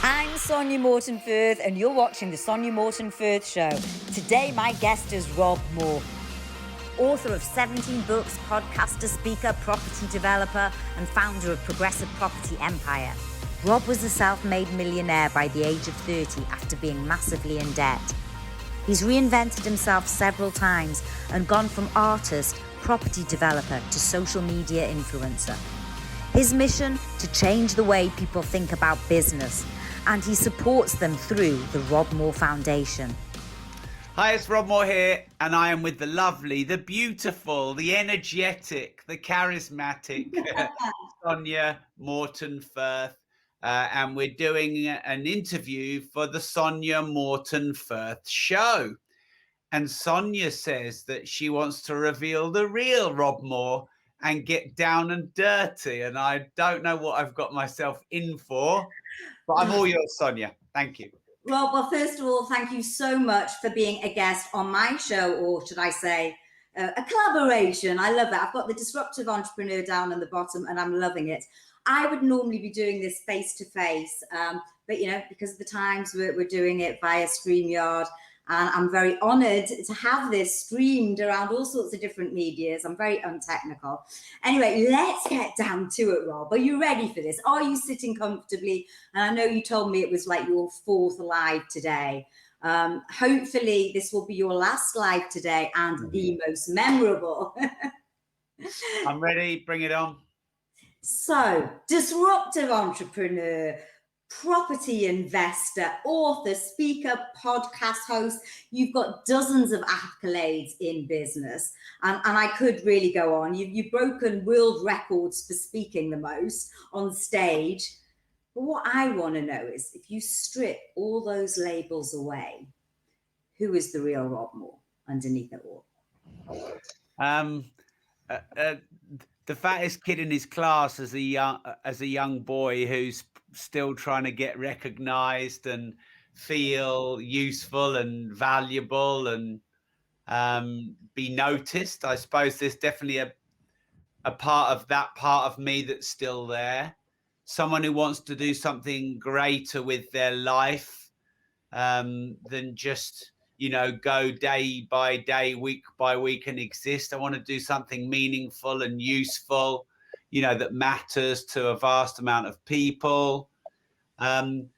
I'm Sonya Morton Firth, and you're watching the Sonya Morton Firth Show. Today, my guest is Rob Moore, author of 17 books, podcaster, speaker, property developer, and founder of Progressive Property Empire. Rob was a self-made millionaire by the age of 30 after being massively in debt. He's reinvented himself several times and gone from artist, property developer to social media influencer. His mission to change the way people think about business, and he supports them through the Rob Moore Foundation. Hi, it's Rob Moore here, and I am with the lovely, the beautiful, the energetic, the charismatic Sonya Morton Firth, and we're doing an interview for the Sonya Morton Firth Show. And Sonya says that she wants to reveal the real Rob Moore and get down and dirty, and I don't know what I've got myself in for, but I'm all yours, Sonya. Thank you. Well, first of all, thank you so much for being a guest on my show, or should I say, a collaboration. I love that. I've got the Disruptive Entrepreneur down on the bottom, and I'm loving it. I would normally be doing this face-to-face, but, you know, because of the times we're doing it via StreamYard, and I'm very honored to have this streamed around all sorts of different medias. I'm very untechnical. Anyway, let's get down to it, Rob. Are you ready for this? Are you sitting comfortably? And I know you told me it was like your fourth live today. Hopefully this will be your last live today and the most memorable. I'm ready. Bring it on. So, disruptive entrepreneur, property investor, author, speaker, podcast host. You've got dozens of accolades in business. And I could really go on. You've broken world records for speaking the most on stage. But what I want to know is, if you strip all those labels away, who is the real Rob Moore underneath it all? The fattest kid in his class as a young boy who's still trying to get recognized and feel useful and valuable and be noticed. I suppose there's definitely a part of that part of me that's still there. Someone who wants to do something greater with their life than just, you know, go day by day, week by week and exist. I want to do something meaningful and useful, you know, that matters to a vast amount of people. I'm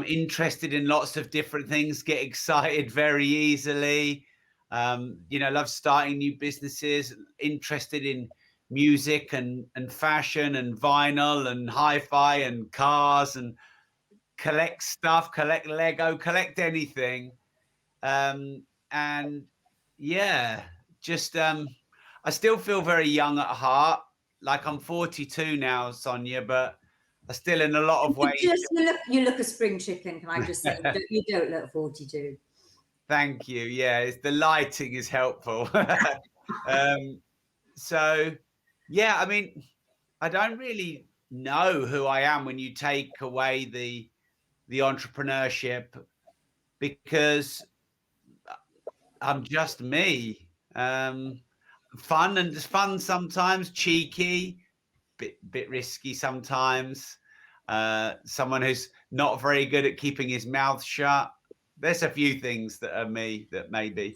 interested in lots of different things, get excited very easily. You know, love starting new businesses, interested in music and fashion and vinyl and hi-fi and cars and collect stuff, collect Lego, collect anything. And yeah, just I still feel very young at heart. Like I'm 42 now, Sonya, but I still in a lot of ways. You look a spring chicken, can I just say? You don't look 42. Thank you. Yeah, the lighting is helpful. So yeah, I mean, I don't really know who I am when you take away the entrepreneurship, because I'm just me. Fun and just fun sometimes, cheeky, bit risky sometimes. Someone who's not very good at keeping his mouth shut. There's a few things that are me that maybe.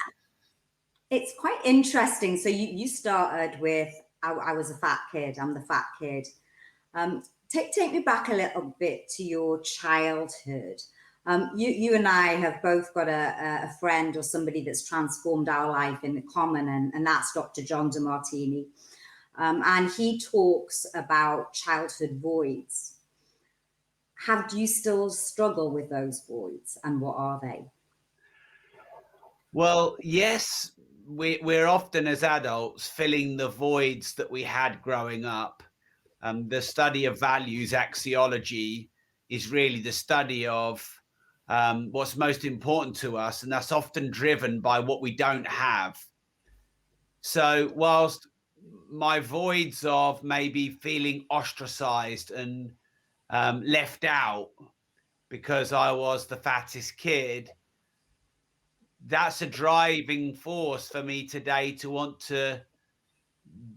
It's quite interesting. So you started with, I was a fat kid. I'm the fat kid. Take me back a little bit to your childhood. You and I have both got a friend or somebody that's transformed our life in common, and that's Dr. John DeMartini. And he talks about childhood voids. Do you still struggle with those voids, and what are they? Well, yes, we're often as adults filling the voids that we had growing up. The study of values, axiology, is really the study of what's most important to us, and that's often driven by what we don't have. So whilst my voids of maybe feeling ostracized and left out because I was the fattest kid, that's a driving force for me today to want to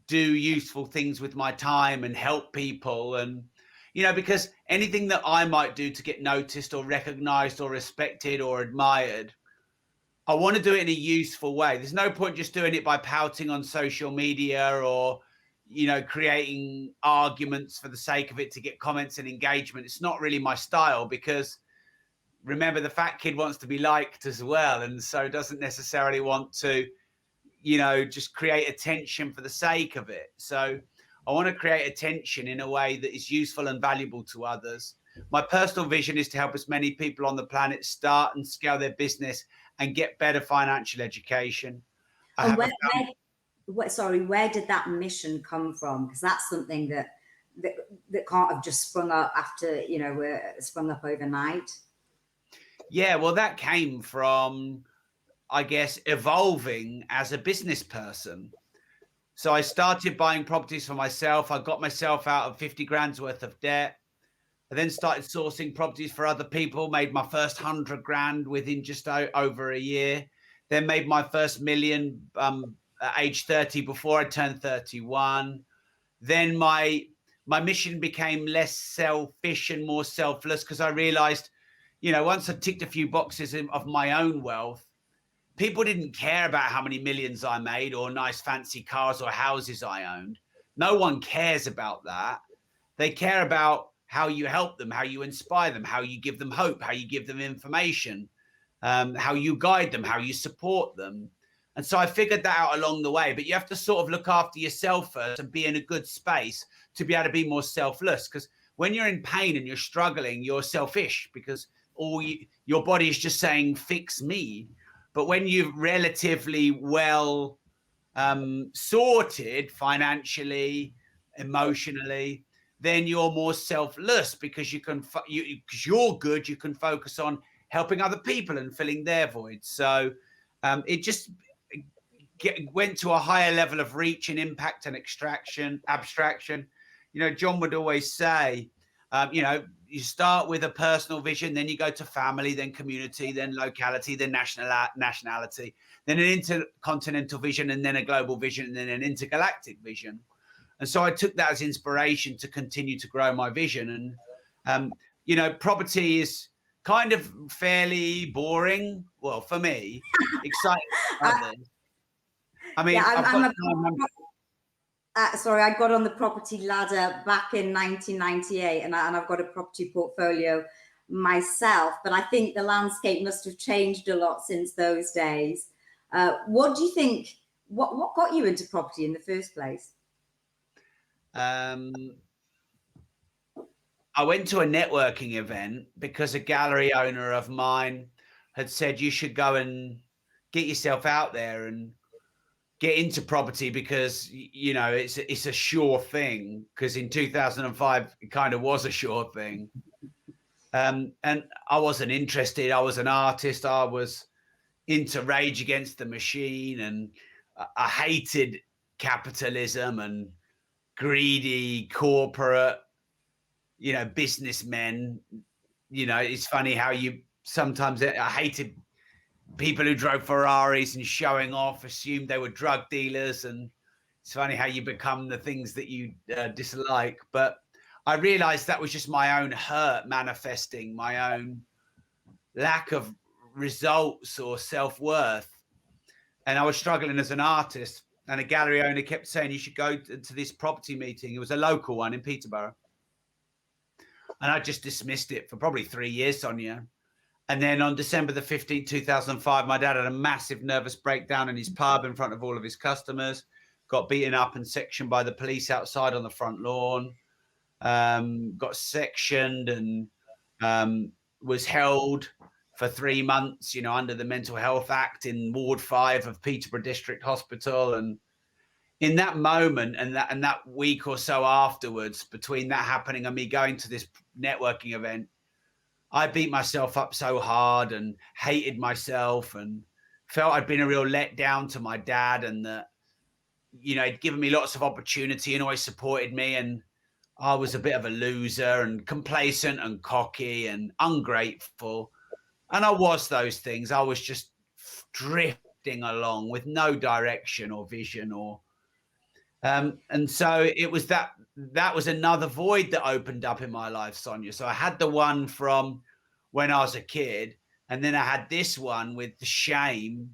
do useful things with my time and help people. And, you know, because anything that I might do to get noticed or recognized or respected or admired, I want to do it in a useful way. There's no point just doing it by pouting on social media or, you know, creating arguments for the sake of it to get comments and engagement. It's not really my style, because remember, the fat kid wants to be liked as well, and so doesn't necessarily want to, you know, just create attention for the sake of it. So I want to create attention in a way that is useful and valuable to others. My personal vision is to help as many people on the planet start and scale their business and get better financial education. And where did that mission come from? Because that's something that can't have just sprung up after, you know, sprung up overnight. Yeah, well, that came from, I guess, evolving as a business person. So I started buying properties for myself. I got myself out of 50 grand's worth of debt. I then started sourcing properties for other people, made my first 100 grand within just over a year, then made my first million at age 30 before I turned 31. Then my mission became less selfish and more selfless, because I realized, you know, once I ticked a few boxes of my own wealth, people didn't care about how many millions I made or nice fancy cars or houses I owned. No one cares about that. They care about how you help them, how you inspire them, how you give them hope, how you give them information, how you guide them, how you support them. And so I figured that out along the way. But you have to sort of look after yourself first and be in a good space to be able to be more selfless. Because when you're in pain and you're struggling, you're selfish, because your body is just saying, fix me. But when you're relatively well sorted financially, emotionally, then you're more selfless, because because you're good, you can focus on helping other people and filling their voids. So it just went to a higher level of reach and impact and abstraction. You know, John would always say, you know, you start with a personal vision, then you go to family, then community, then locality, then nationality, then an intercontinental vision, and then a global vision, and then an intergalactic vision. And so I took that as inspiration to continue to grow my vision. And, you know, property is kind of fairly boring. Well, for me, exciting for others. I mean, yeah, sorry, I got on the property ladder back in 1998, and I've got a property portfolio myself, but I think the landscape must have changed a lot since those days. What do you think, what got you into property in the first place? I went to a networking event because a gallery owner of mine had said, you should go and get yourself out there and get into property, because, you know, it's a sure thing. Because in 2005, it kind of was a sure thing. And I wasn't interested. I was an artist. I was into Rage Against the Machine, and I hated capitalism and greedy corporate, you know, businessmen. You know, it's funny how sometimes I hated people who drove Ferraris and showing off, assumed they were drug dealers. And it's funny how you become the things that you dislike. But I realized that was just my own hurt manifesting, my own lack of results or self-worth. And I was struggling as an artist, and a gallery owner kept saying, you should go to this property meeting. It was a local one in Peterborough. And I just dismissed it for probably 3 years, Sonya. And then on December the 15th, 2005, my dad had a massive nervous breakdown in his pub in front of all of his customers, got beaten up and sectioned by the police outside on the front lawn, got sectioned, and was held for 3 months, you know, under the Mental Health Act in Ward 5 of Peterborough District Hospital. And in that moment and that week or so afterwards, between that happening and me going to this networking event, I beat myself up so hard and hated myself and felt I'd been a real letdown to my dad, and that, you know, he'd given me lots of opportunity and always supported me, and I was a bit of a loser and complacent and cocky and ungrateful. And I was those things. I was just drifting along with no direction or vision And so it was that was another void that opened up in my life, Sonia. So I had the one from when I was a kid, and then I had this one with the shame.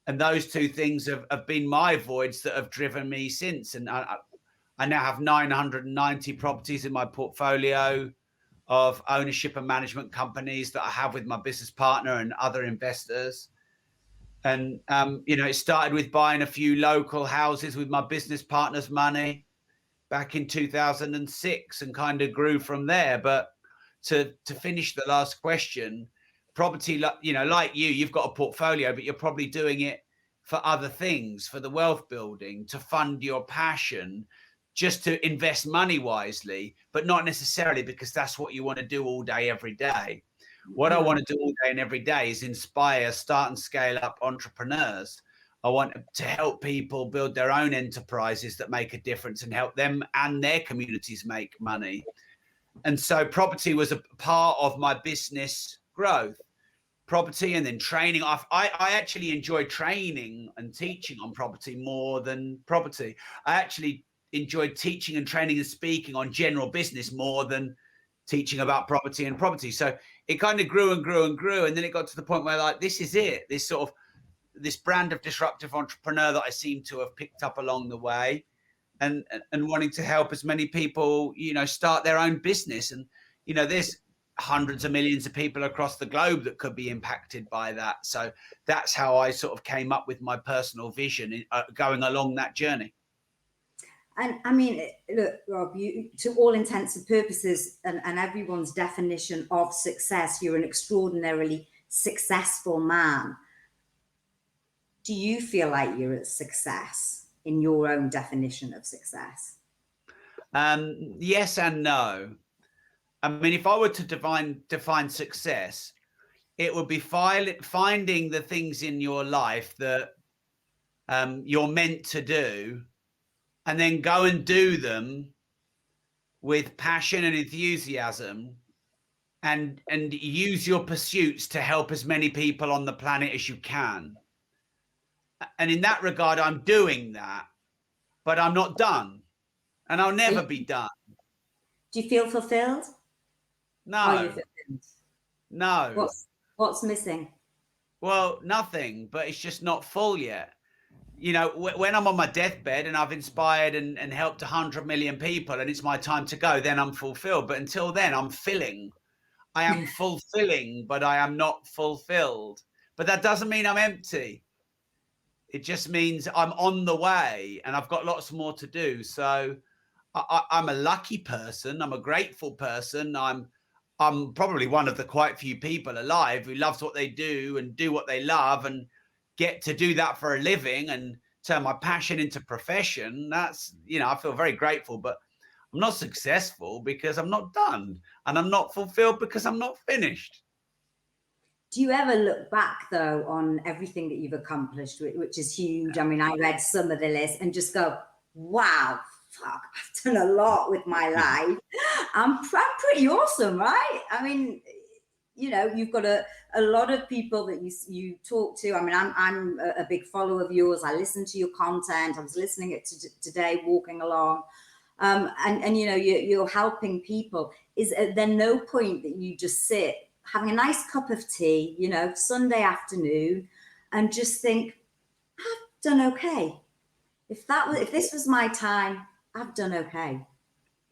And those two things have been my voids that have driven me since. And I now have 990 properties in my portfolio of ownership and management companies that I have with my business partner and other investors. And, it started with buying a few local houses with my business partner's money back in 2006 and kind of grew from there. But to finish the last question, property, like you've got a portfolio, but you're probably doing it for other things, for the wealth building, to fund your passion, just to invest money wisely, but not necessarily because that's what you want to do all day, every day. What I want to do all day and every day is inspire, start and scale up entrepreneurs. I want to help people build their own enterprises that make a difference and help them and their communities make money. And so property was a part of my business growth. Property and then training. I actually enjoy training and teaching on property more than property. I actually enjoyed teaching and training and speaking on general business more than teaching about property and property. So it kind of grew and grew and grew. And then it got to the point where, like, this is it. This brand of disruptive entrepreneur that I seem to have picked up along the way, and wanting to help as many people, start their own business. And, there's hundreds of millions of people across the globe that could be impacted by that. So that's how I sort of came up with my personal vision going along that journey. And I mean, look, Rob, you, to all intents and purposes and everyone's definition of success, you're an extraordinarily successful man. Do you feel like you're a success in your own definition of success? Yes and no. I mean, if I were to define success, it would be finding the things in your life that you're meant to do, and then go and do them with passion and enthusiasm, and use your pursuits to help as many people on the planet as you can. And in that regard, I'm doing that, but I'm not done, and I'll never be done. Do you feel fulfilled? No. Are you fulfilled? No. What's missing? Well, nothing, but it's just not full yet. When I'm on my deathbed and I've inspired and helped 100 million people and it's my time to go, then I'm fulfilled. But until then, I'm filling. I am fulfilling, but I am not fulfilled. But that doesn't mean I'm empty. It just means I'm on the way and I've got lots more to do. So I'm a lucky person. I'm a grateful person. I'm probably one of the quite few people alive who loves what they do and do what they love and get to do that for a living and turn my passion into profession. That's, I feel very grateful, but I'm not successful because I'm not done, and I'm not fulfilled because I'm not finished. Do you ever look back, though, on everything that you've accomplished, which is huge? I mean, I read some of the list and just go, wow, fuck, I've done a lot with my life. I'm pretty awesome, right? I mean, you've got a lot of people that you talk to. I mean, I'm a big follower of yours. I listen to your content. I was listening it today, walking along. And you're helping people. Is there no point that you just sit having a nice cup of tea, Sunday afternoon, and just think, I've done okay. If this was my time, I've done okay.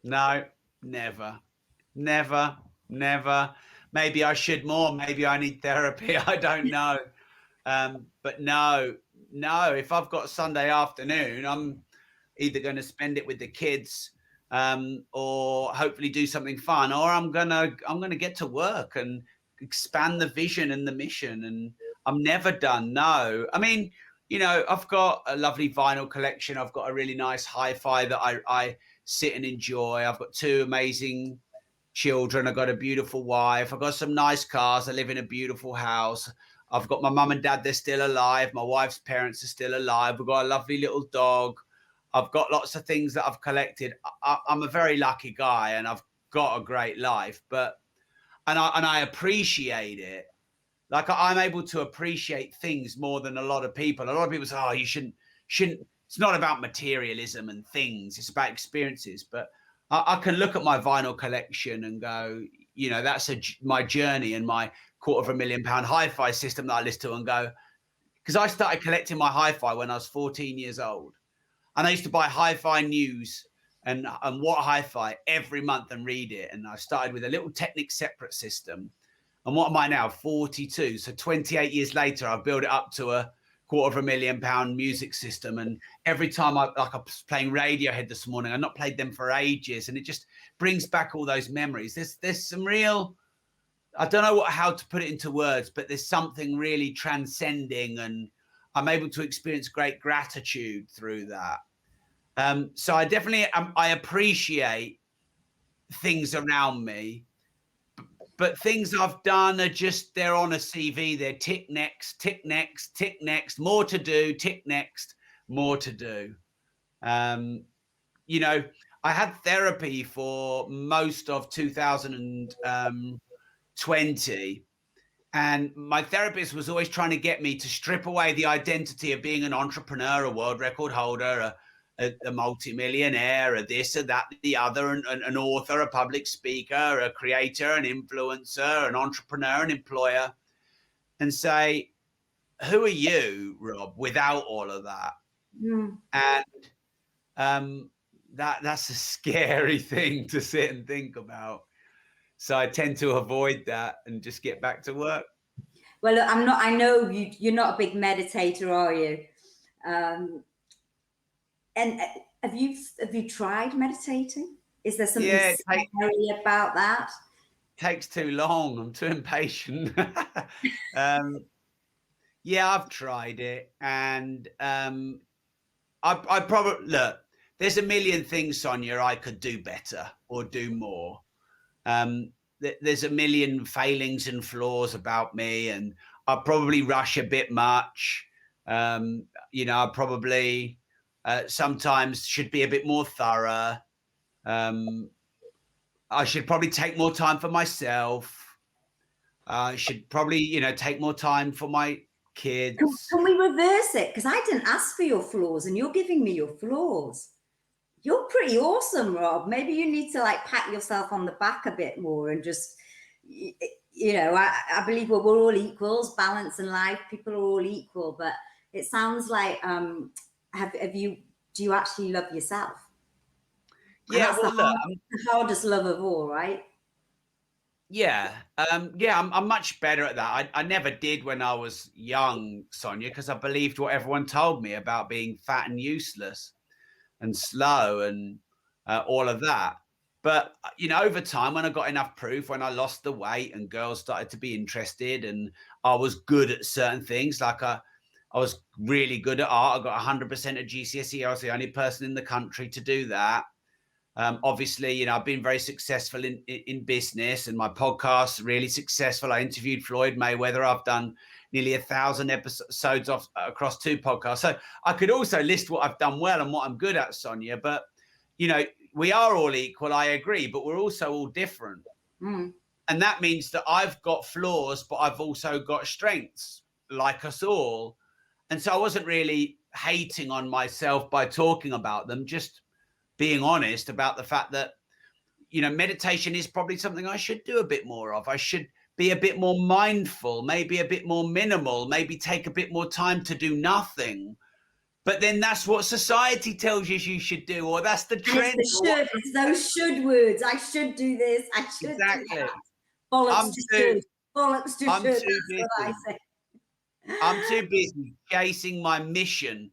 No, never. Maybe I should more. Maybe I need therapy. I don't know. But no. If I've got Sunday afternoon, I'm either going to spend it with the kids, or hopefully do something fun, or I'm gonna get to work and expand the vision and the mission. And I'm never done. No, I mean, I've got a lovely vinyl collection. I've got a really nice hi-fi that I sit and enjoy. I've got 2 amazing children. I've got a beautiful wife. I've got some nice cars. I live in a beautiful house. I've got my mum and dad. They're still alive. My wife's parents are still alive. We've got a lovely little dog. I've got lots of things that I've collected. I'm a very lucky guy, and I've got a great life, and I appreciate it. Like, I'm able to appreciate things more than a lot of people. A lot of people say, oh, you shouldn't it's not about materialism and things, it's about experiences. But I can look at my vinyl collection and go, you know, that's my journey and my £250,000 hi-fi system that I listen to, and go, because I started collecting my hi-fi when I was 14 years old. And I used to buy hi-fi news and what hi-fi every month and read it. And I started with a little Technic separate system. And what am I now? 42. So 28 years later, I've built it up to a £250,000 music system. And every time I was playing Radiohead this morning, I've not played them for ages. And it just brings back all those memories. There's some real, I don't know how to put it into words, but there's something really transcending, and I'm able to experience great gratitude through that. So I definitely, I appreciate things around me, but things I've done are just, they're on a CV. They're tick next, tick next, tick next, more to do, tick next, more to do. You know, I had therapy for most of 2020. And my therapist was always trying to get me to strip away the identity of being an entrepreneur, a world record holder, a multi-millionaire, a this, a that, the other, an author, a public speaker, a creator, an influencer, an entrepreneur, an employer, and say, who are you, Rob, without all of that? Mm. And that's a scary thing to sit and think about. So I tend to avoid that and just get back to work. Well, look, I'm not. I know you're not a big meditator, are you? And have you tried meditating? Is there something scary about that? Takes too long. I'm too impatient. Yeah, I've tried it, and I probably, look, there's a million things, Sonya, I could do better or do more. There's a million failings and flaws about me, and I probably rush a bit much. You know, I probably sometimes should be a bit more thorough. I should probably take more time for myself. I should probably, you know, take more time for my kids. Can we reverse it? Because I didn't ask for your flaws, and you're giving me your flaws. You're pretty awesome, Rob. Maybe you need to like pat yourself on the back a bit more and just, you know, I believe we're all equals, balance in life. People are all equal, but it sounds like, do you actually love yourself? Yeah, well, look, the hardest love of all, right? Yeah. Yeah, I'm much better at that. I never did when I was young, Sonya, because I believed what everyone told me about being fat and useless and slow and all of that. But, you know, over time, when I got enough proof, when I lost the weight and girls started to be interested and I was good at certain things, like I was really good at art. I got 100% at GCSE. I was the only person in the country to do that. Obviously, you know, I've been very successful in business, and my podcast's really successful. I interviewed Floyd Mayweather. I've done nearly 1,000 episodes across 2 podcasts. So I could also list what I've done well and what I'm good at, Sonya. But, you know, we are all equal, I agree, but we're also all different. Mm. And that means that I've got flaws, but I've also got strengths, like us all. And so I wasn't really hating on myself by talking about them, just being honest about the fact that, you know, meditation is probably something I should do a bit more of. I should be a bit more mindful, maybe a bit more minimal, maybe take a bit more time to do nothing. But then that's what society tells you should do, or that's the trend. It's those should words. I should do this. I should do that. Bollocks to should. Bollocks to should. That's what I say. I'm too busy chasing my mission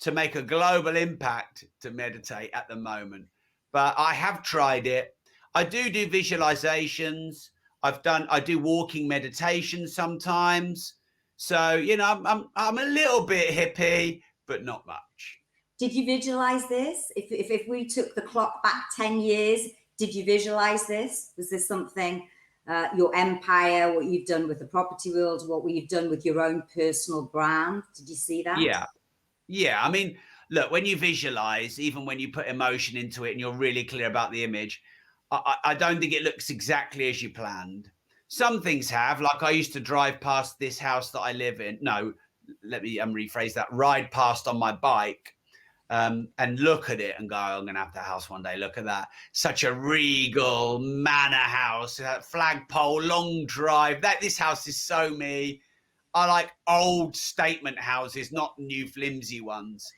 to make a global impact to meditate at the moment. But I have tried it. I do visualizations. I do walking meditation sometimes. So, you know, I'm a little bit hippie, but not much. Did you visualize this? If we took the clock back 10 years, did you visualize this? Was this something, your empire, what you've done with the property world, what you've done with your own personal brand? Did you see that? Yeah. Yeah, I mean, look, when you visualize, even when you put emotion into it and you're really clear about the image, I don't think it looks exactly as you planned. Some things have, like I used to drive past this house that I live in. No, let me rephrase that. Ride past on my bike. and look at it and go, I'm going to have the house one day. Look at that. Such a regal manor house, flagpole, long drive. This house is so me. I like old statement houses, not new flimsy ones.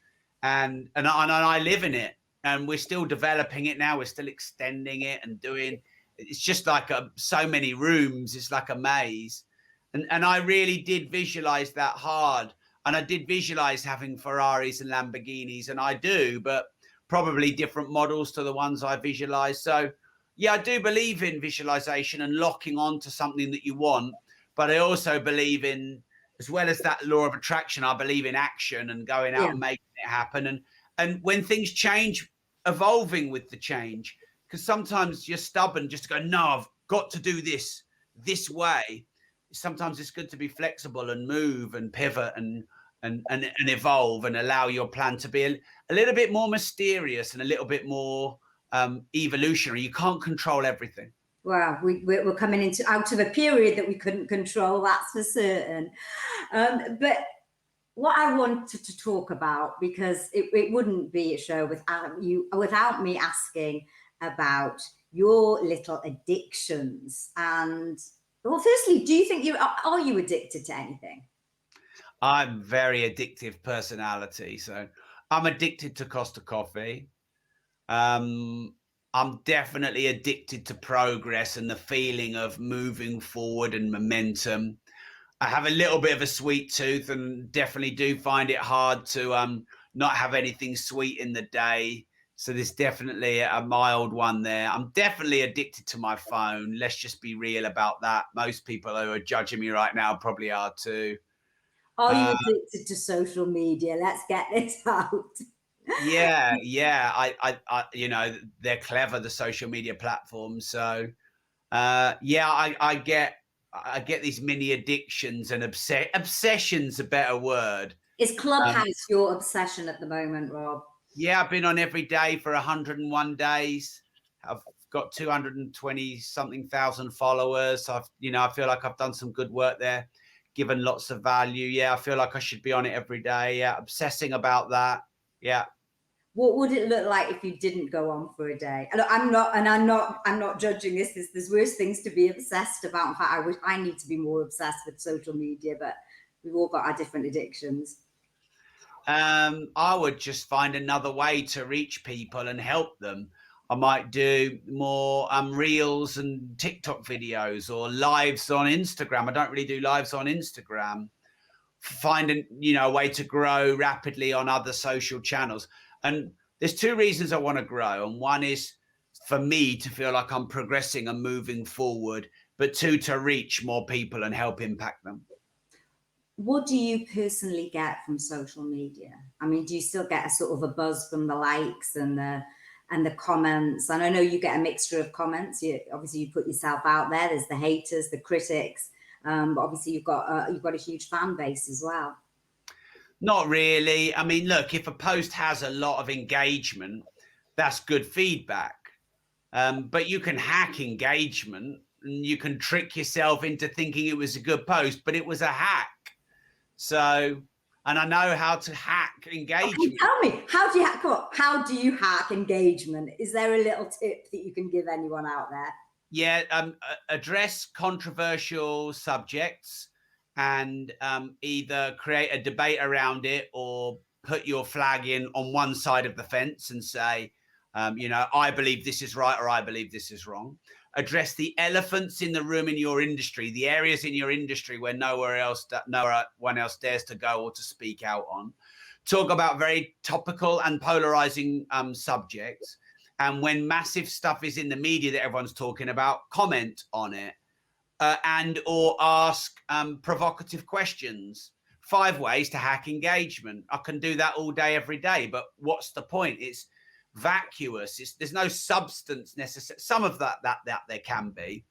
And I live in it, and we're still developing it now. We're still extending it and doing, it's just like so many rooms. It's like a maze. And I really did visualize that hard. And I did visualize having Ferraris and Lamborghinis, and I do, but probably different models to the ones I visualize. So yeah, I do believe in visualization and locking on to something that you want. But I also believe in, as well as that law of attraction, I believe in action and going out and making it happen. And when things change, evolving with the change, because sometimes you're stubborn just to go, no, I've got to do this way. Sometimes it's good to be flexible and move and pivot and evolve and allow your plan to be a little bit more mysterious and a little bit more evolutionary. You can't control everything. Wow, we're coming out of a period that we couldn't control, that's for certain. But what I wanted to talk about, because it wouldn't be a show without me asking about your little addictions. And well, firstly, do you think are you addicted to anything? I'm very addictive personality, so I'm addicted to Costa Coffee. I'm definitely addicted to progress and the feeling of moving forward and momentum. I have a little bit of a sweet tooth and definitely do find it hard to not have anything sweet in the day. So there's definitely a mild one there. I'm definitely addicted to my phone. Let's just be real about that. Most people who are judging me right now probably are too. Are you addicted to social media? Let's get this out. Yeah. I you know, they're clever, the social media platforms. So yeah, I get these mini addictions and obsession's a better word. Is Clubhouse your obsession at the moment, Rob? Yeah, I've been on every day for 101 days. I've got 220 something thousand followers. I feel like I've done some good work there, given lots of value. Yeah, I feel like I should be on it every day. Yeah, obsessing about that. Yeah. What would it look like if you didn't go on for a day? I'm not judging this. There's worse things to be obsessed about. In fact, I need to be more obsessed with social media, but we've all got our different addictions. I would just find another way to reach people and help them. I might do more reels and TikTok videos or lives on Instagram. I don't really do lives on Instagram. Find a way to grow rapidly on other social channels. And there's two reasons I want to grow. And one is for me to feel like I'm progressing and moving forward, but two, to reach more people and help impact them. What do you personally get from social media? I mean, do you still get a sort of a buzz from the likes and the comments? And I know you get a mixture of comments. Obviously you put yourself out there. There's the haters, the critics, but obviously you've got a huge fan base as well. Not really. I mean, look, if a post has a lot of engagement, that's good feedback. But you can hack engagement and you can trick yourself into thinking it was a good post, but it was a hack. So, and I know how to hack engagement. Okay, tell me, how do you hack engagement? Is there a little tip that you can give anyone out there? Yeah, address controversial subjects and either create a debate around it or put your flag in on one side of the fence and say, I believe this is right or I believe this is wrong. Address the elephants in the room in your industry, the areas in your industry where no one else dares to go or to speak out on. Talk about very topical and polarizing subjects. And when massive stuff is in the media that everyone's talking about, comment on it and or ask provocative questions. 5 ways to hack engagement. I can do that all day, every day. But what's the point? It's vacuous. There's no substance necessary. Some of that there can be,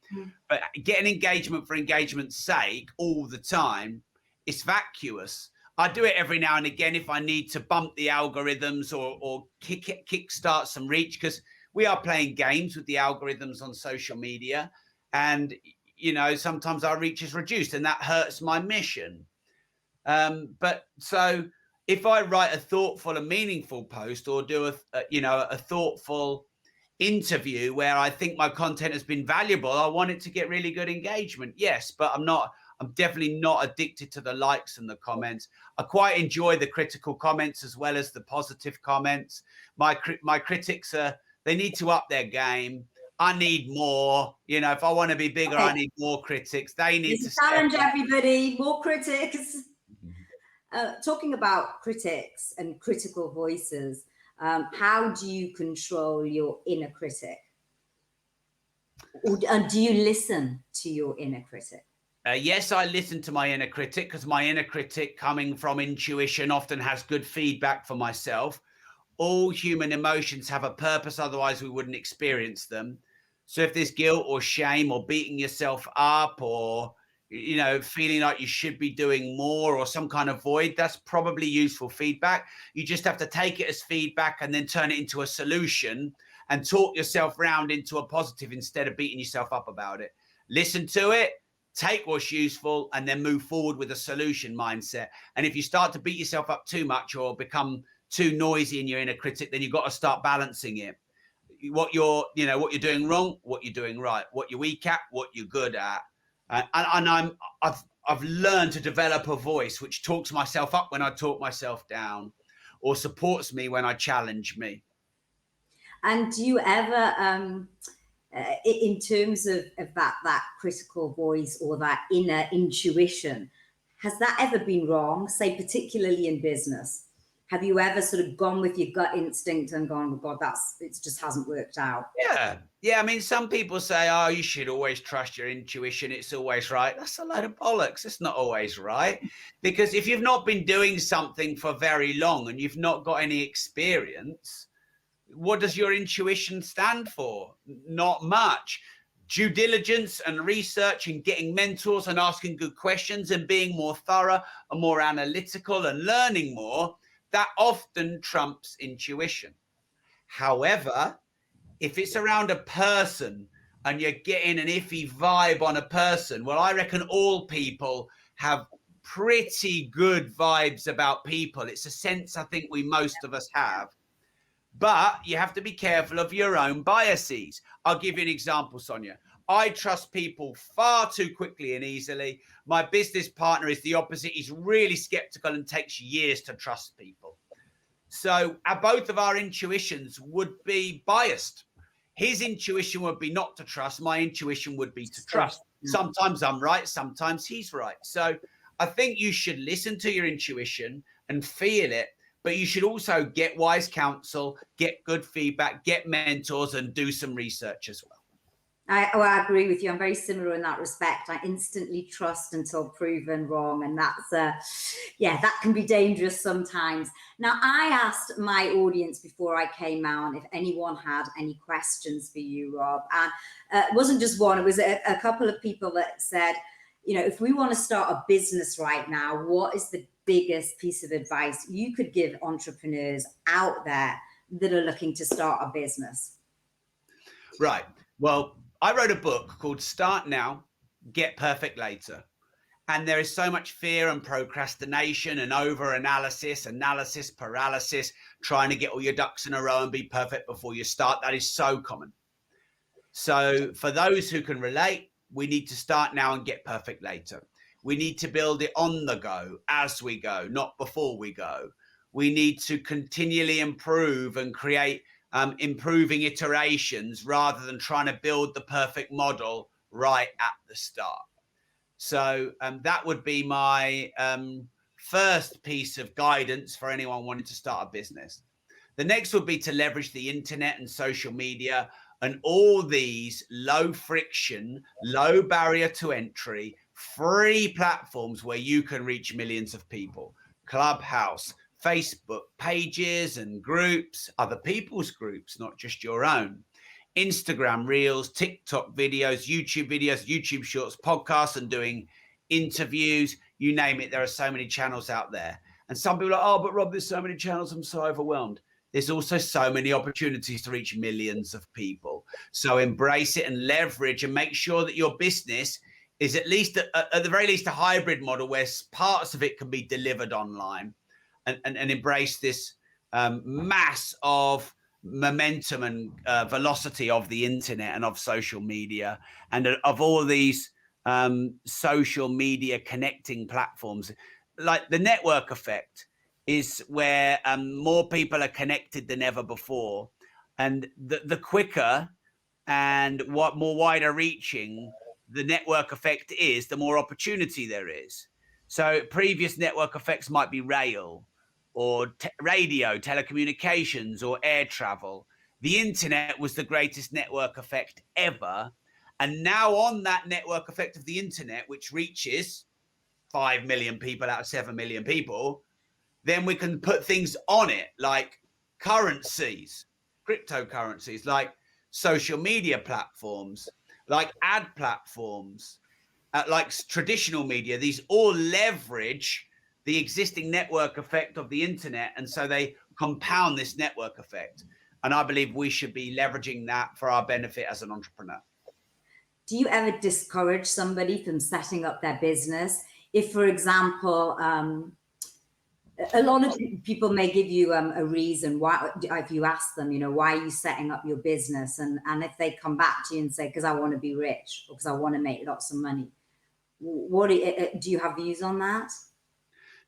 but getting engagement for engagement's sake all the time, it's vacuous. I do it every now and again if I need to bump the algorithms or kickstart some reach, because we are playing games with the algorithms on social media, and sometimes our reach is reduced, and that hurts my mission. But so if I write a thoughtful and meaningful post, or do a thoughtful interview where I think my content has been valuable, I want it to get really good engagement. Yes, but I'm definitely not addicted to the likes and the comments. I quite enjoy the critical comments as well as the positive comments. My critics they need to up their game. I need more. If I want to be bigger, I need more critics. They need to challenge everybody, more critics. Talking about critics and critical voices, how do you control your inner critic? And do you listen to your inner critic? Yes, I listen to my inner critic, because my inner critic, coming from intuition, often has good feedback for myself. All human emotions have a purpose, otherwise we wouldn't experience them. So if there's guilt or shame or beating yourself up, or feeling like you should be doing more, or some kind of void, that's probably useful feedback. You just have to take it as feedback and then turn it into a solution and talk yourself round into a positive instead of beating yourself up about it. Listen to it, take what's useful, and then move forward with a solution mindset. And if you start to beat yourself up too much or become too noisy in your inner critic, then you've got to start balancing it. What you're doing wrong, what you're doing right, what you're weak at, what you're good at. And I've learned to develop a voice which talks myself up when I talk myself down, or supports me when I challenge me. And do you ever, in terms of that critical voice or that inner intuition, has that ever been wrong, say particularly in business? Have you ever sort of gone with your gut instinct and gone, oh God, it just hasn't worked out? Yeah. I mean, some people say, oh, you should always trust your intuition. It's always right. That's a load of bollocks. It's not always right. Because if you've not been doing something for very long and you've not got any experience, what does your intuition stand for? Not much. Due diligence and research and getting mentors and asking good questions and being more thorough and more analytical and learning more, that often trumps intuition. However, if it's around a person and you're getting an iffy vibe on a person, well, I reckon all people have pretty good vibes about people. It's a sense I think most of us have. But you have to be careful of your own biases. I'll give you an example, Sonya. I trust people far too quickly and easily. My business partner is the opposite. He's really skeptical and takes years to trust people. So both of our intuitions would be biased. His intuition would be not to trust. My intuition would be to trust. Sometimes I'm right. Sometimes he's right. So I think you should listen to your intuition and feel it. But you should also get wise counsel, get good feedback, get mentors, and do some research as well. I agree with you. I'm very similar in that respect. I instantly trust until proven wrong. And that's, that can be dangerous sometimes. Now, I asked my audience before I came on if anyone had any questions for you, Rob. And it wasn't just one, it was a couple of people that said, if we want to start a business right now, what is the biggest piece of advice you could give entrepreneurs out there that are looking to start a business? Right. Well, I wrote a book called Start Now, Get Perfect Later. And there is so much fear and procrastination and over-analysis, analysis paralysis, trying to get all your ducks in a row and be perfect before you start. That is so common. So for those who can relate, we need to start now and get perfect later. We need to build it on the go, as we go, not before we go. We need to continually improve and create improving iterations rather than trying to build the perfect model right at the start. So that would be my first piece of guidance for anyone wanting to start a business. The next would be to leverage the internet and social media and all these low friction, low barrier to entry, free platforms where you can reach millions of people. Clubhouse, Facebook pages and groups, other people's groups, not just your own. Instagram Reels, TikTok videos, YouTube Shorts, podcasts, and doing interviews, you name it. There are so many channels out there. And some people are like, oh, but Rob, there's so many channels. I'm so overwhelmed. There's also so many opportunities to reach millions of people. So embrace it and leverage and make sure that your business is at least, at the very least, a hybrid model where parts of it can be delivered online and embrace this mass of momentum and velocity of the internet and of social media and of all these social media connecting platforms. Like the network effect is where more people are connected than ever before, and the quicker and what more wider reaching the network effect is, the more opportunity there is. So previous network effects might be rail or radio, telecommunications, or air travel. The internet was the greatest network effect ever. And now on that network effect of the internet, which reaches 5 million people out of 7 million people, then we can put things on it like currencies, cryptocurrencies, like social media platforms, like ad platforms, like traditional media. These all leverage the existing network effect of the internet, and so they compound this network effect. And I believe we should be leveraging that for our benefit as an entrepreneur. Do you ever discourage somebody from setting up their business? If, for example, a lot of people may give you a reason why, if you ask them, why are you setting up your business? And if they come back to you and say, because I want to be rich or because I want to make lots of money, what do you have views on that?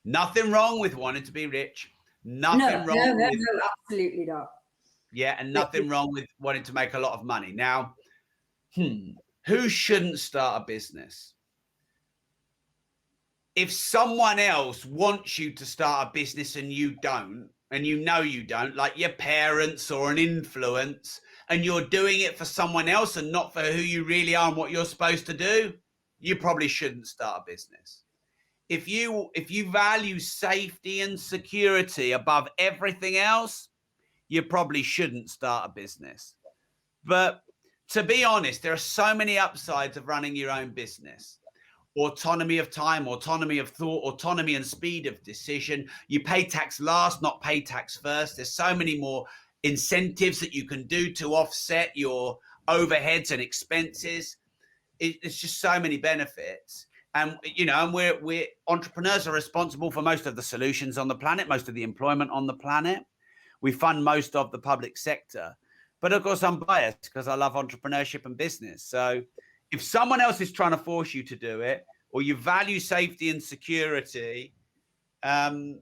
Nothing wrong with wanting to be rich. Nothing wrong with, no, absolutely not. Yeah, and nothing wrong with wanting to make a lot of money. Now, who shouldn't start a business? If someone else wants you to start a business and you don't, and you know you don't, like your parents or an influence, and you're doing it for someone else and not for who you really are and what you're supposed to do, you probably shouldn't start a business. If you value safety and security above everything else, you probably shouldn't start a business. But to be honest, there are so many upsides of running your own business. Autonomy of time, autonomy of thought, autonomy and speed of decision. You pay tax last, not pay tax first. There's so many more incentives that you can do to offset your overheads and expenses. It's just so many benefits. And, and we're entrepreneurs are responsible for most of the solutions on the planet, most of the employment on the planet. We fund most of the public sector. But of course, I'm biased because I love entrepreneurship and business. So if someone else is trying to force you to do it, or you value safety and security, don't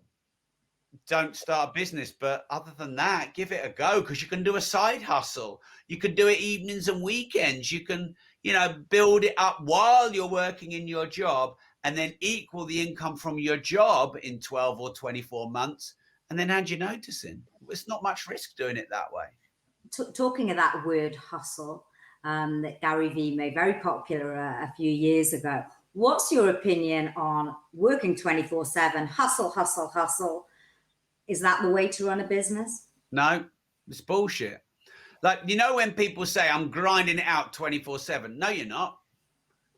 start a business. But other than that, give it a go, because you can do a side hustle. You can do it evenings and weekends. You can, build it up while you're working in your job, and then equal the income from your job in 12 or 24 months, and then hand your notice in. It's not much risk doing it that way. Talking of that word hustle, that Gary Vee made very popular a few years ago. What's your opinion on working 24/7, hustle, hustle, hustle? Is that the way to run a business? No, it's bullshit. Like, when people say I'm grinding it out 24/7, no, you're not.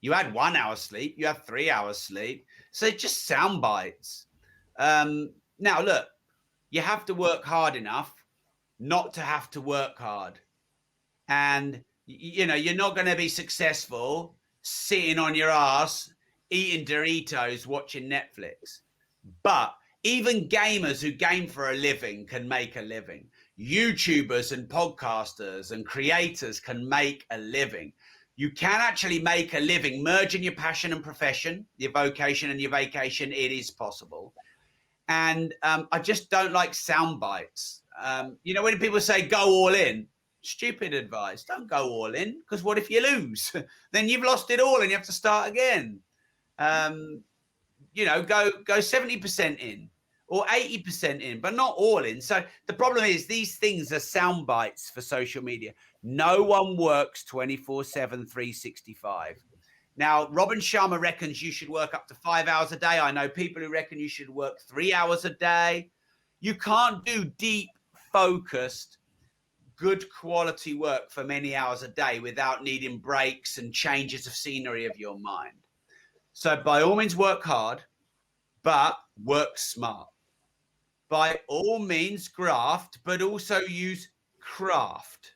You had 1 hour sleep, you have 3 hours sleep. So it's just sound bites. Now, look, you have to work hard enough not to have to work hard. And, you're not going to be successful sitting on your ass, eating Doritos, watching Netflix. But even gamers who game for a living can make a living. YouTubers and podcasters and creators can make a living. You can actually make a living merging your passion and profession, your vocation and your vacation. It is possible. And I just don't like sound bites. When people say go all in, stupid advice. Don't go all in, because what if you lose? Then you've lost it all and you have to start again. Go 70% in or 80% in, but not all in. So the problem is these things are sound bites for social media. No one works 24/7, 365. Now, Robin Sharma reckons you should work up to 5 hours a day. I know people who reckon you should work 3 hours a day. You can't do deep, focused, good quality work for many hours a day without needing breaks and changes of scenery of your mind. So by all means, work hard, but work smart. By all means, graft, but also use craft.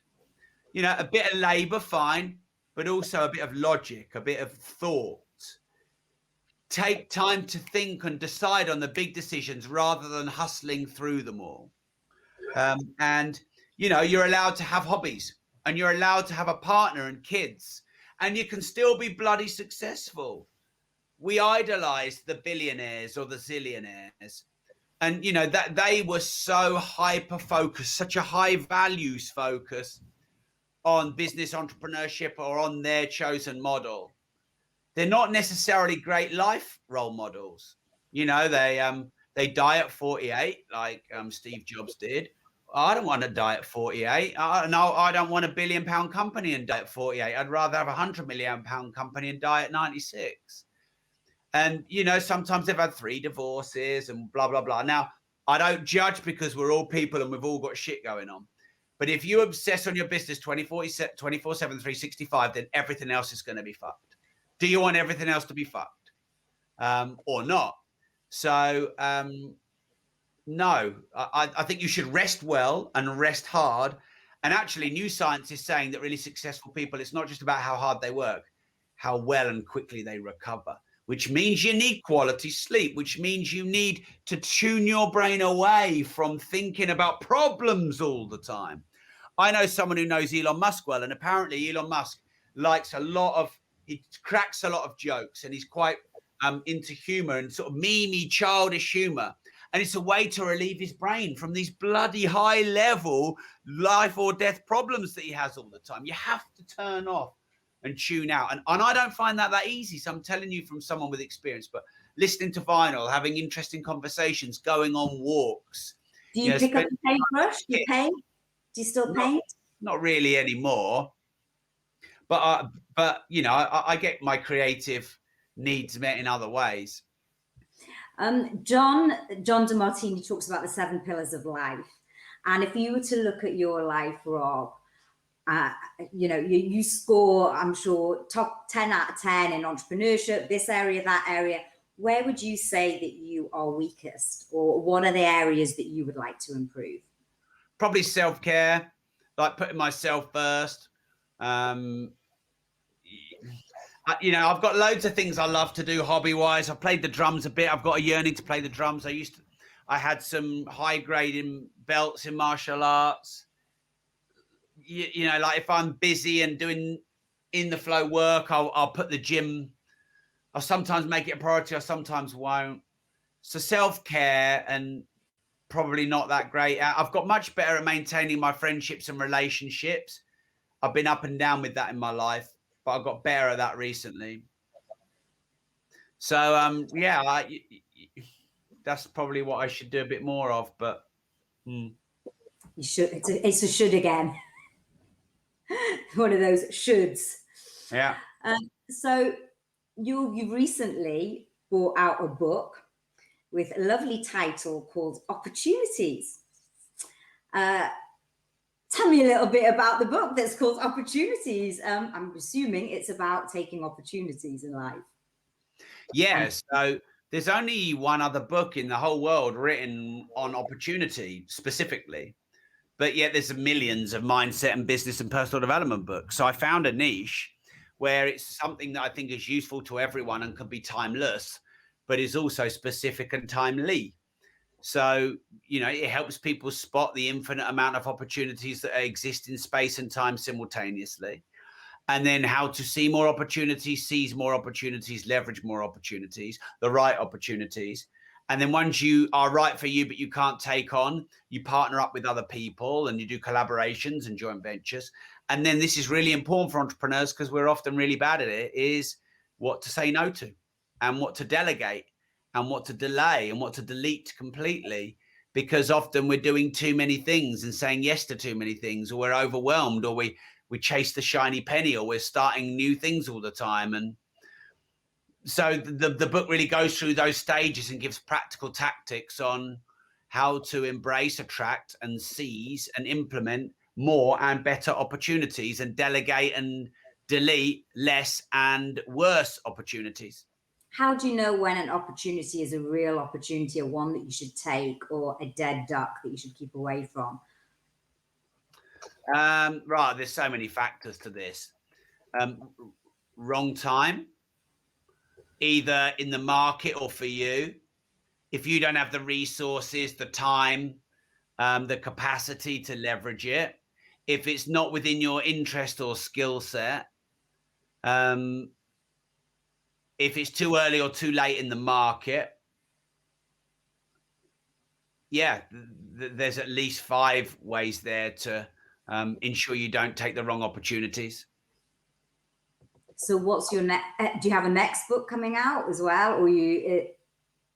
A bit of labor, fine, but also a bit of logic, a bit of thought. take time to think and decide on the big decisions rather than hustling through them all. And, you know, you're allowed to have hobbies and you're allowed to have a partner and kids, and you can still be bloody successful. We idolize the billionaires or the zillionaires. And, you know, that they were so hyper focused, such a high values focus on business entrepreneurship or on their chosen model. They're not necessarily great life role models. You know, they die at 48, like Steve Jobs did. I don't want to die at 48. No, I don't want a £1 billion company and die at 48. I'd rather have a £100 million company and die at 96. And, you know, sometimes they've had 3 divorces and blah, blah, blah. Now, I don't judge because we're all people and we've all got shit going on. But if you obsess on your business 24/7, 365, then everything else is going to be fucked. Do you want everything else to be fucked or not? So, no, I think you should rest well and rest hard. And actually, new science is saying that really successful people, it's not just about how hard they work, how well and quickly they recover, which means you need quality sleep, which means you need to tune your brain away from thinking about problems all the time. I know someone who knows Elon Musk well, and apparently Elon Musk likes he cracks a lot of jokes, and he's quite into humor and sort of memey, childish humor. And it's a way to relieve his brain from these bloody high level life or death problems that he has all the time. You have to turn off and tune out. And I don't find that easy. So I'm telling you from someone with experience, but listening to vinyl, having interesting conversations, going on walks. Do you pick up a paintbrush? Do you paint? Do you still paint? Not really anymore. But you know, I get my creative needs met in other ways. John DeMartini talks about the 7 pillars of life. And if you were to look at your life, Rob, you know, you score, I'm sure, top 10 out of 10 in entrepreneurship, this area, that area. Where would you say that you are weakest, or what are the areas that you would like to improve? Probably self-care, like putting myself first. You know, I've got loads of things I love to do hobby-wise. I played the drums a bit. I've got a yearning to play the drums. I had some high-grading belts in martial arts. You know, like if I'm busy and doing in the flow work, I'll put the gym. I'll sometimes make it a priority. I sometimes won't. So self-care and probably not that great. I've got much better at maintaining my friendships and relationships. I've been up and down with that in my life, but I've got better at that recently. So, yeah, that's probably what I should do a bit more of, but. You should, it's a should again. One of those shoulds. Yeah. So you recently brought out a book with a lovely title called Opportunities. Tell me a little bit about the book that's called Opportunities. I'm assuming it's about taking opportunities in life. Yeah, so there's only one other book in the whole world written on opportunity specifically, but yet there's millions of mindset and business and personal development books. So I found a niche where it's something that I think is useful to everyone and can be timeless, but is also specific and timely. So, you know, it helps people spot the infinite amount of opportunities that exist in space and time simultaneously. And then how to see more opportunities, seize more opportunities, leverage more opportunities, the right opportunities. And then once you are right for you, but you can't take on, you partner up with other people and you do collaborations and joint ventures. And then this is really important for entrepreneurs because we're often really bad at it, is what to say no to and what to delegate and what to delay and what to delete completely, because often we're doing too many things and saying yes to too many things, or we're overwhelmed, or we chase the shiny penny, or we're starting new things all the time. And so the book really goes through those stages and gives practical tactics on how to embrace, attract and seize and implement more and better opportunities and delegate and delete less and worse opportunities. How do you know when an opportunity is a real opportunity, or one that you should take, or a dead duck that you should keep away from? Right, there's so many factors to this. Wrong time, either in the market or for you. If you don't have the resources, the time, the capacity to leverage it, if it's not within your interest or skill set, if it's too early or too late in the market, yeah, there's at least 5 ways there to ensure you don't take the wrong opportunities. So what's your next, do you have a next book coming out as well? Or you,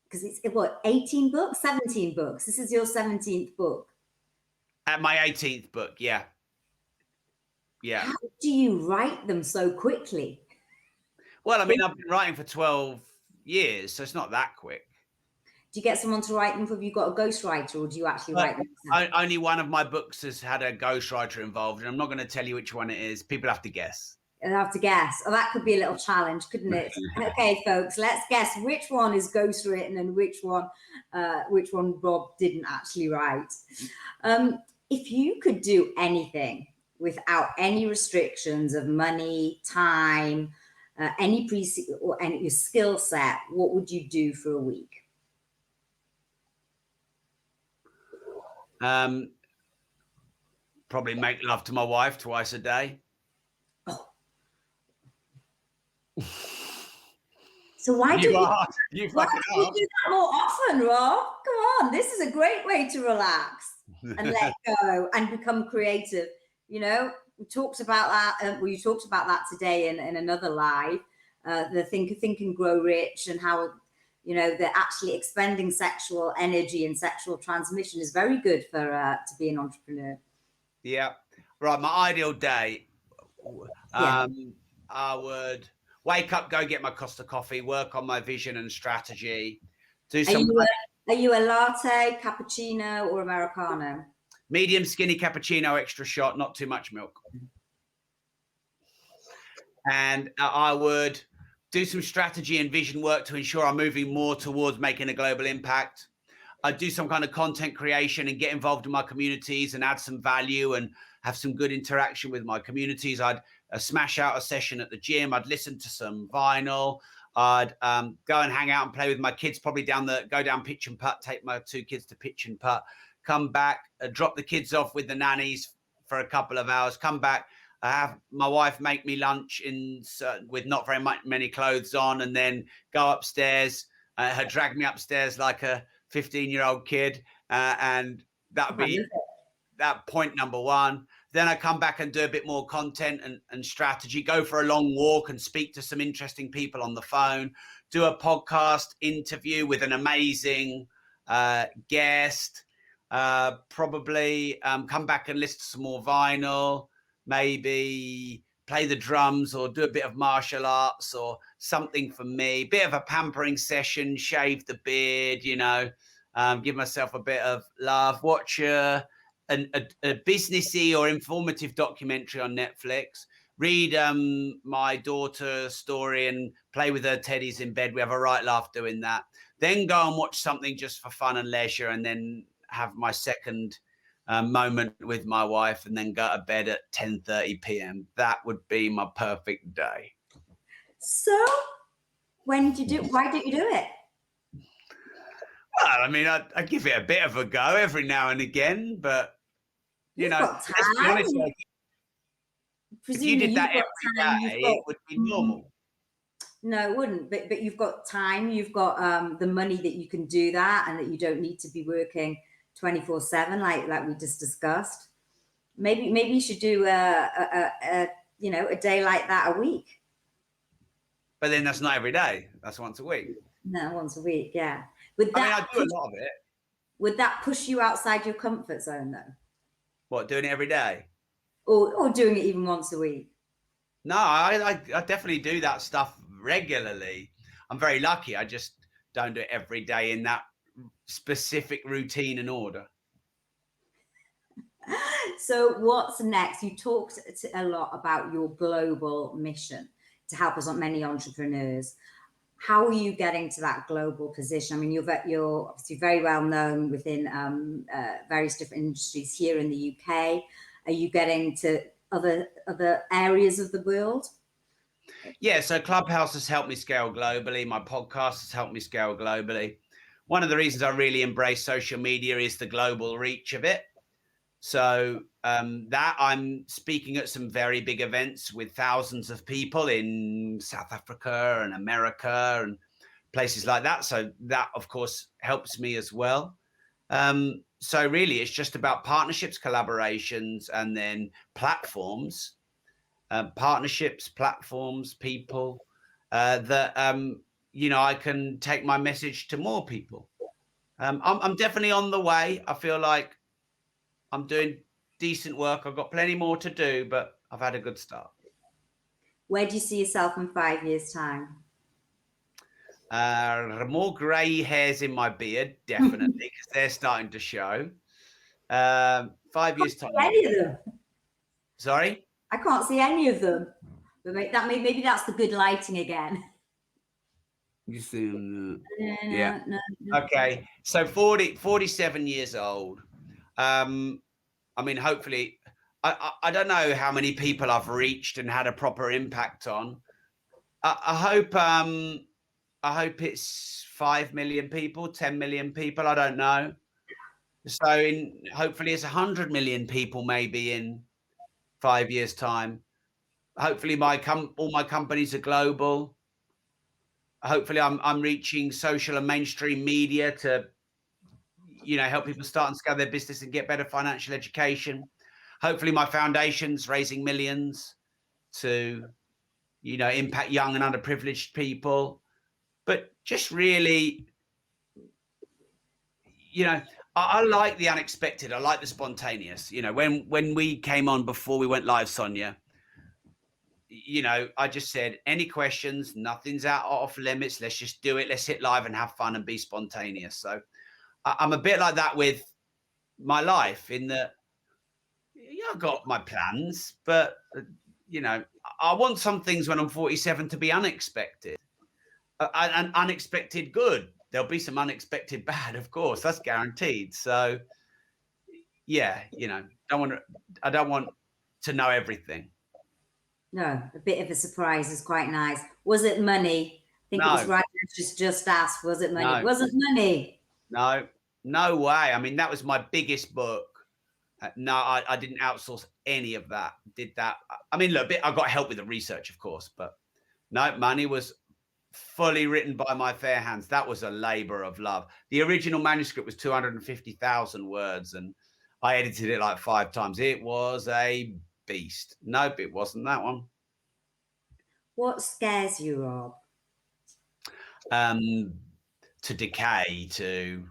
because it's what, 18 books, 17 books? This is your 17th book. At my 18th book, yeah. Yeah. How do you write them so quickly? Well, I mean, I've been writing for 12 years, so it's not that quick. Do you get someone to write them for? Have you got a ghostwriter, or do you actually write them yourself? Only one of my books has had a ghostwriter involved, and I'm not going to tell you which one it is. People have to guess. I'll have to guess. Oh, that could be a little challenge, couldn't it? Okay, folks, let's guess which one is ghostwritten and which one Rob didn't actually write. If you could do anything without any restrictions of money, time, any or any your skill set, what would you do for a week? Probably make love to my wife twice a day. Oh. So why do you do that more often, Rob? Come on, this is a great way to relax and let go and become creative. You know, we talked about that. Well, you talked about that today in another live. The Think and Grow Rich, and how, you know, they're actually expending sexual energy and sexual transmission is very good for to be an entrepreneur. Yeah, right. My ideal day, I would wake up, go get my Costa coffee, work on my vision and strategy. Do some. Are you a latte, cappuccino, or Americano? Medium skinny cappuccino, extra shot, not too much milk. And I would do some strategy and vision work to ensure I'm moving more towards making a global impact. I'd do some kind of content creation and get involved in my communities and add some value and have some good interaction with my communities. I'd smash out a session at the gym. I'd listen to some vinyl. I'd go and hang out and play with my kids, probably go down pitch and putt, take my 2 kids to pitch and putt, come back, drop the kids off with the nannies for a couple of hours, come back, have my wife make me lunch with not very many clothes on, and then go upstairs, her drag me upstairs like a 15-year-old kid, and that would be that point number 1. Then I come back and do a bit more content and strategy, go for a long walk and speak to some interesting people on the phone, do a podcast interview with an amazing guest, probably come back and listen to some more vinyl, maybe play the drums or do a bit of martial arts or something for me, bit of a pampering session, shave the beard, you know, give myself a bit of love, watch a businessy or informative documentary on Netflix, read my daughter's story and play with her teddies in bed. We have a right laugh doing that. Then go and watch something just for fun and leisure, and then have my second moment with my wife, and then go to bed at 10:30 p.m. That would be my perfect day. So why don't you do it? Well, I mean, I give it a bit of a go every now and again, but you know, let's be honest, if you did that every day, it would be normal. No, it wouldn't. But you've got time. You've got the money that you can do that, and that you don't need to be working 24/7 like we just discussed. Maybe you should do a day like that a week. But then that's not every day. That's once a week. No, once a week, yeah. I do a lot of it. Would that push you outside your comfort zone, though? What, doing it every day? Or doing it even once a week? No, I definitely do that stuff regularly. I'm very lucky. I just don't do it every day in that specific routine and order. So what's next? You talked a lot about your global mission to help us on many entrepreneurs. How are you getting to that global position? I mean, you're obviously very well known within various different industries here in the UK. Are you getting to other areas of the world? Yeah, so Clubhouse has helped me scale globally. My podcast has helped me scale globally. One of the reasons I really embrace social media is the global reach of it. So that I'm speaking at some very big events with thousands of people in South Africa and America and places like that. So that, of course, helps me as well. So really, it's just about partnerships, collaborations, and then platforms, partnerships, platforms, people that, I can take my message to more people. I'm definitely on the way. I feel like I'm doing decent work. I've got plenty more to do, but I've had a good start. Where do you see yourself in 5 years' time? More grey hairs in my beard, definitely, because they're starting to show. 5 years time. Any of them? Sorry? I can't see any of them. But maybe that's the good lighting again. You see them? No. Okay. So 47 years old. I mean, hopefully, I don't know how many people I've reached and had a proper impact on. I hope it's 5 million people, 10 million people. I don't know. So hopefully it's 100 million people maybe in 5 years' time. Hopefully all my companies are global. Hopefully I'm reaching social and mainstream media to, help people start and scale their business and get better financial education. Hopefully my foundation's raising millions to, impact young and underprivileged people. But just really, I like the unexpected. I like the spontaneous. When we came on before we went live, Sonya, I just said, any questions, nothing's off limits. Let's just do it. Let's hit live and have fun and be spontaneous. So I'm a bit like that with my life in that, I've got my plans, but, I want some things when I'm 47 to be unexpected and unexpected good. There'll be some unexpected bad, of course, that's guaranteed. So yeah, I don't want to know everything. No, a bit of a surprise is quite nice. Was it money? I think it was right. Just asked, was it money? No. It wasn't money. No way. I mean, that was my biggest book. No, I didn't outsource any of that. Did that. I mean, look, I got help with the research, of course, but no, money was fully written by my fair hands. That was a labor of love. The original manuscript was 250,000 words and I edited it like 5 times. It was a beast. Nope, it wasn't that one. What scares you, Rob? To decay, to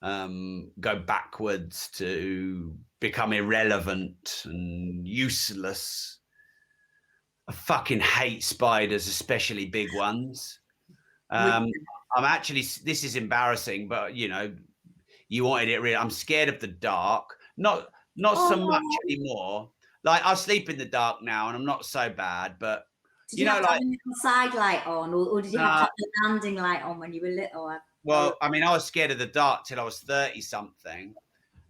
go backwards, to become irrelevant and useless. I fucking hate spiders, especially big ones. I'm actually, this is embarrassing, but you wanted it really. I'm scared of the dark. Not so much anymore. Like I sleep in the dark now and I'm not so bad, but did you have to have a little side light on or did you have to have the landing light on when you were little? Well, I mean, I was scared of the dark till I was 30 something.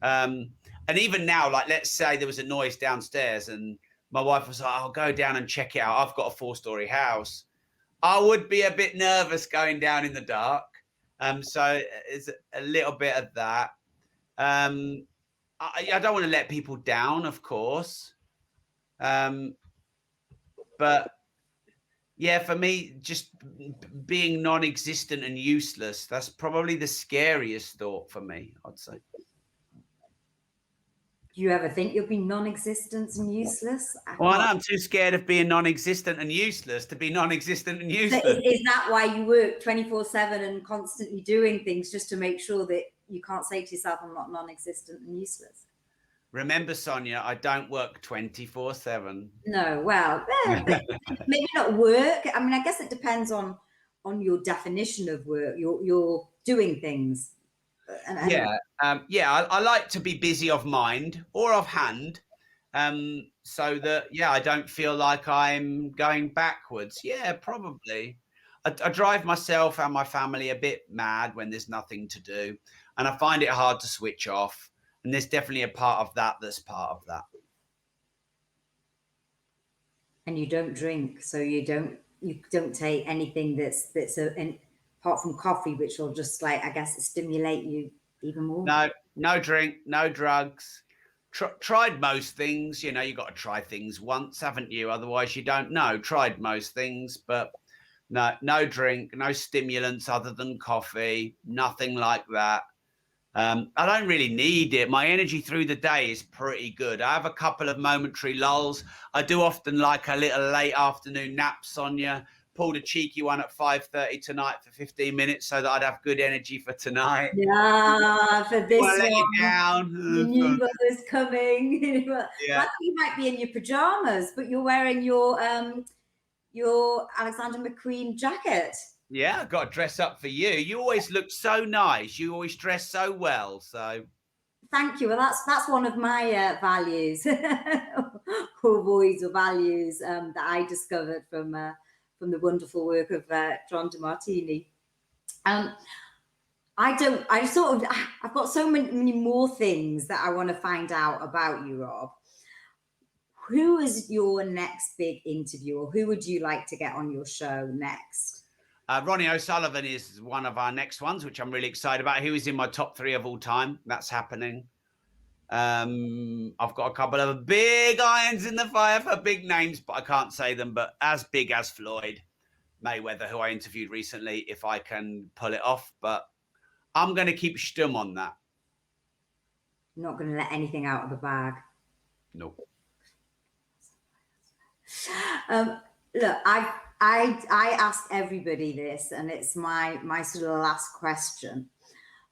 And even now, like, let's say there was a noise downstairs and my wife was like, I'll go down and check it out. I've got a 4-story house. I would be a bit nervous going down in the dark. So it's a little bit of that. I don't want to let people down, of course. But yeah, for me, just being non-existent and useless, that's probably the scariest thought for me, I'd say. Do you ever think you'll be non-existent and useless? Well, I'm too scared of being non-existent and useless to be non-existent and useless. So is that why you work 24/7 and constantly doing things just to make sure that you can't say to yourself, I'm not non-existent and useless? Remember, Sonya, I don't work 24/7. No, well, maybe not work. I mean, I guess it depends on your definition of work. You're doing things. I like to be busy of mind or of hand, so that I don't feel like I'm going backwards. Yeah, probably. I drive myself and my family a bit mad when there's nothing to do, and I find it hard to switch off. And there's definitely a part of that that's part of that. And you don't drink, so you don't take anything that's apart from coffee, which will just, like, I guess, stimulate you even more. No drink, no drugs. Tried most things. You know, you got to try things once, haven't you? Otherwise, you don't know. Tried most things, but no drink, no stimulants other than coffee, nothing like that. I don't really need it. My energy through the day is pretty good. I have a couple of momentary lulls. I do often like a little late afternoon nap, Sonya. Pulled a cheeky one at 5:30 tonight for 15 minutes so that I'd have good energy for tonight. Yeah, for this Wanna let you one. down. You knew what was coming. Yeah. Well, you might be in your pajamas, but you're wearing your Alexander McQueen jacket. Yeah, I've got to dress up for you. You always look so nice. You always dress so well. So Thank you. Well, that's one of my values, or voids, or values that I discovered from the wonderful work of John DeMartini. I've got so many more things that I want to find out about you, Rob. Who is your next big interview, or who would you like to get on your show next? Ronnie O'Sullivan is one of our next ones, which I'm really excited about. He was in my top 3 of all time. That's happening. I've got a couple of big irons in the fire for big names, but I can't say them, but as big as Floyd Mayweather, who I interviewed recently, if I can pull it off. But I'm going to keep stum on that. Not going to let anything out of the bag. Nope. Look, I asked everybody this, and it's my sort of last question.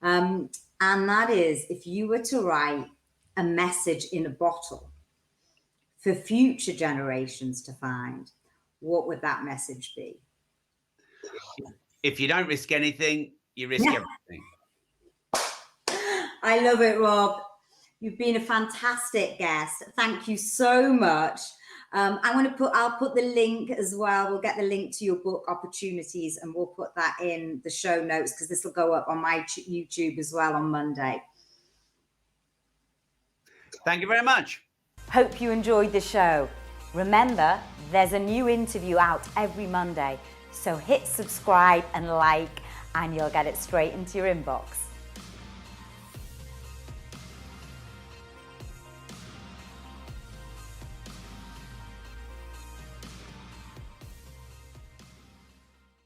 And that is, if you were to write a message in a bottle for future generations to find, what would that message be? If you don't risk anything, you risk everything. I love it, Rob. You've been a fantastic guest. Thank you so much. I'll put the link as well. We'll get the link to your book, Opportunities, and we'll put that in the show notes, because this will go up on my YouTube as well on Monday. Thank you very much. Hope you enjoyed the show. Remember, there's a new interview out every Monday, so hit subscribe and like, and you'll get it straight into your inbox.